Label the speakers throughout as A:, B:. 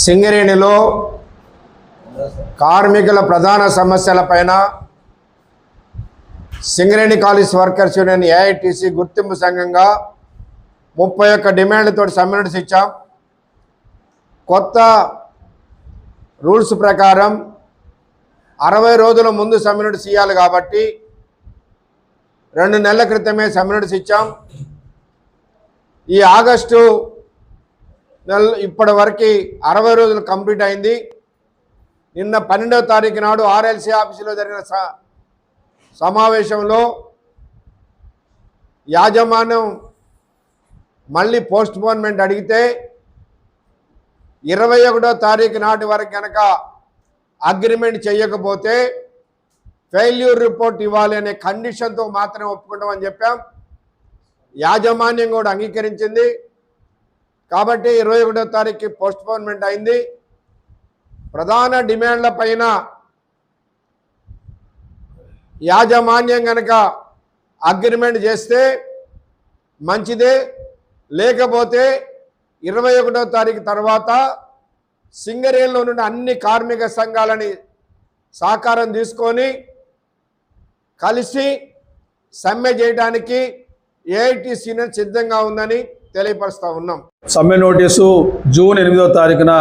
A: సింగరేణిలో కార్మికుల ప్రధాన సమస్యలపైన Singareni college workers union AITC గుర్తింపు సంఘంగా 31 డిమాండ్లతో సమ్మె నోటీస్ ఇచ్చాం. కొత్త రూల్స్ ప్రకారం 60 రోజుల ముందు సమ్మె నోటీస్ ఇవ్వాలి కాబట్టి 2 నెలల క్రితమే సమ్మె నోటీస్ ఇచ్చాం. ఈ ఆగస్టు నెల ఇప్పటి వరకు 60 రోజులు కంప్లీట్ అయింది. నిన్న 12వ తారీఖు నాడు ఆర్ఎల్సీ ఆఫీసులో జరిగిన సమావేశంలో యాజమాన్యం మళ్ళీ పోస్ట్పోన్మెంట్ అడిగితే 21వ తారీఖు నాటి వరకు కనుక అగ్రిమెంట్ చేయకపోతే ఫెయిల్యూర్ రిపోర్ట్ ఇవ్వాలి అనే కండిషన్తో మాత్రమే ఒప్పుకుంటామని చెప్పాం. యాజమాన్యం కూడా అంగీకరించింది. కాబట్టి 21వ తారీఖుకి పోస్ట్పోన్మెంట్ అయింది. ప్రధాన డిమాండ్ల పైన యాజమాన్యం కనుక అగ్రిమెంట్ చేస్తే మంచిదే, లేకపోతే 21వ తారీఖు తర్వాత సింగరేణిలో నుండి అన్ని కార్మిక సంఘాలని సహకారం తీసుకొని కలిసి సమ్మె చేయడానికి ఏఐటీసీ సిద్ధంగా ఉందని తెలియపరుస్తూ ఉన్నాం.
B: సమ్మె నోటీసు జూన్ 8వ తారీఖున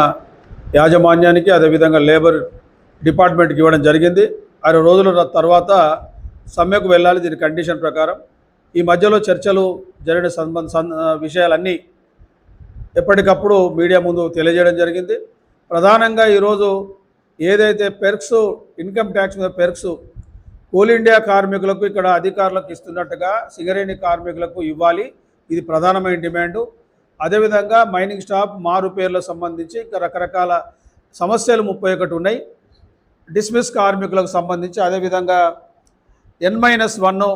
B: యాజమాన్యానికి అదేవిధంగా లేబర్ డిపార్ట్మెంట్కి ఇవ్వడం జరిగింది. 6 రోజుల తర్వాత సమ్మెకు వెళ్ళాలి. దీని కండిషన్ ప్రకారం ఈ మధ్యలో చర్చలు జరిగిన విషయాలన్నీ ఎప్పటికప్పుడు మీడియా ముందు తెలియజేయడం జరిగింది. ప్రధానంగా ఈరోజు ఏదైతే పెర్క్స్, ఇన్కమ్ ట్యాక్స్ మీద పెర్క్స్ కోల్ ఇండియా కార్మికులకు ఇక్కడ అధికారులకు ఇస్తున్నట్టుగా సింగరేణి కార్మికులకు ఇవ్వాలి. ఇది ప్రధానమైన డిమాండు. అదేవిధంగా మైనింగ్ స్టాఫ్ మారు పేర్లకు సంబంధించి ఇంకా రకరకాల సమస్యలు 31 ఉన్నాయి. డిస్మిస్ కార్మికులకు సంబంధించి అదేవిధంగా N-1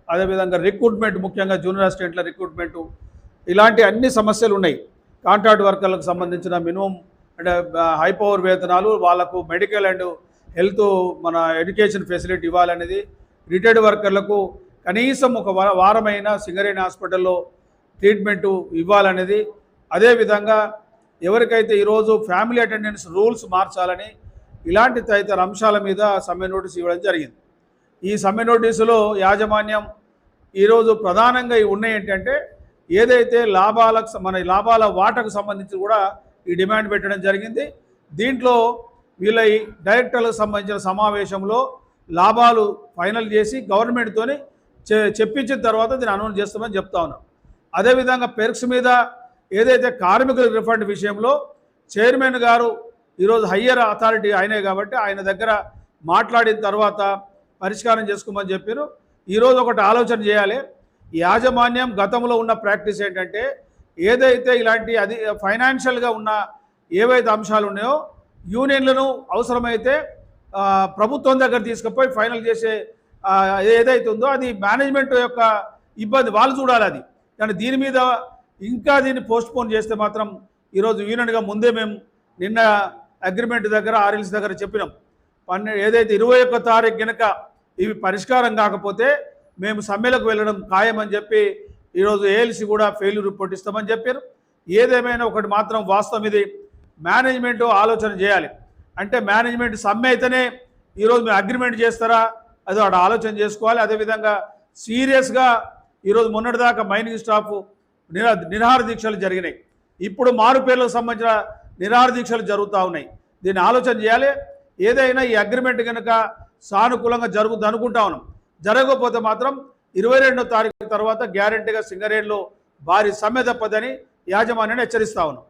B: అదేవిధంగా రిక్రూట్మెంట్, ముఖ్యంగా జూనియర్ అసిస్టెంట్ల రిక్రూట్మెంటు, ఇలాంటి అన్ని సమస్యలు ఉన్నాయి. కాంట్రాక్ట్ వర్కర్లకు సంబంధించిన మినిమం అంటే హై పవర్ వేతనాలు, వాళ్లకు మెడికల్ అండ్ హెల్త్ మన ఎడ్యుకేషన్ ఫెసిలిటీ ఇవ్వాలనేది, రిటైర్డ్ వర్కర్లకు కనీసం ఒక వారమైన సింగరేణి హాస్పిటల్లో ట్రీట్మెంటు ఇవ్వాలనేది, అదేవిధంగా ఎవరికైతే ఈరోజు ఫ్యామిలీ అటెండెన్స్ రూల్స్ మార్చాలని, ఇలాంటి తదితర అంశాల మీద సమ్మె నోటీసు ఇవ్వడం జరిగింది. ఈ సమ్మె నోటీసులో యాజమాన్యం ఈరోజు ప్రధానంగా ఉన్నాయి ఏంటంటే ఏదైతే లాభాల వాటాకు సంబంధించి కూడా ఈ డిమాండ్ పెట్టడం జరిగింది. దీంట్లో వీళ్ళ డైరెక్టర్లకు సంబంధించిన సమావేశంలో లాభాలు ఫైనల్ చేసి గవర్నమెంట్తోని చెప్పించిన తర్వాత దీన్ని అనౌన్స్ చేస్తామని చెప్తా ఉన్నాం. అదేవిధంగా పెర్క్స్ మీద ఏదైతే కార్మికుల రిఫండ్ విషయంలో చైర్మన్ గారు ఈరోజు హయ్యర్ అథారిటీ ఆయనే కాబట్టి ఆయన దగ్గర మాట్లాడిన తర్వాత పరిష్కారం చేసుకోమని చెప్పారు. ఈరోజు ఒకటి ఆలోచన చేయాలి. యాజమాన్యం గతంలో ఉన్న ప్రాక్టీస్ ఏంటంటే ఏదైతే ఇలాంటి ఫైనాన్షియల్గా ఉన్న ఏవైతే అంశాలు ఉన్నాయో యూనియన్లను అవసరమైతే ప్రభుత్వం దగ్గర తీసుకుపోయి ఫైనల్ చేసే ఏదైతే ఉందో అది మేనేజ్మెంట్ యొక్క ఇబ్బంది, వాళ్ళు చూడాలి అది. కానీ దీని మీద ఇంకా దీన్ని పోస్ట్పోన్ చేస్తే మాత్రం ఈరోజు యూనియన్గా ముందే మేము నిన్న అగ్రిమెంట్ దగ్గర ఆర్ఎల్సీ దగ్గర చెప్పినాం. ఏదైతే 21వ తారీఖు కనుక ఇవి పరిష్కారం కాకపోతే మేము సమ్మెలకు వెళ్ళడం ఖాయమని చెప్పి ఈరోజు ఏఎల్సీ కూడా ఫెయిల్యూర్ రిపోర్ట్ ఇస్తామని చెప్పారు. ఏదేమైనా ఒకటి మాత్రం వాస్తవం, ఇది మేనేజ్మెంట్ ఆలోచన చేయాలి. అంటే మేనేజ్మెంట్ సమ్మె అయితేనే ఈరోజు మేము అగ్రిమెంట్ చేస్తారా, అది వాడు ఆలోచన చేసుకోవాలి. అదేవిధంగా సీరియస్గా ఈరోజు మొన్నటిదాకా మైనింగ్ స్టాఫ్ నిరాహార దీక్షలు జరిగినాయి. ఇప్పుడు మారు పేర్లకు సంబంధించిన నిరాహార దీక్షలు జరుగుతూ ఉన్నాయి. దీన్ని ఆలోచన చేయాలి. ఏదైనా ఈ అగ్రిమెంట్ కనుక సానుకూలంగా జరుగుతుంది అనుకుంటా ఉన్నాం. జరగకపోతే మాత్రం 22వ తారీఖు తర్వాత గ్యారెంటీగా సింగరేణిలో భారీ సమ్మె తప్పదని యాజమాన్యాన్ని హెచ్చరిస్తా ఉన్నాం.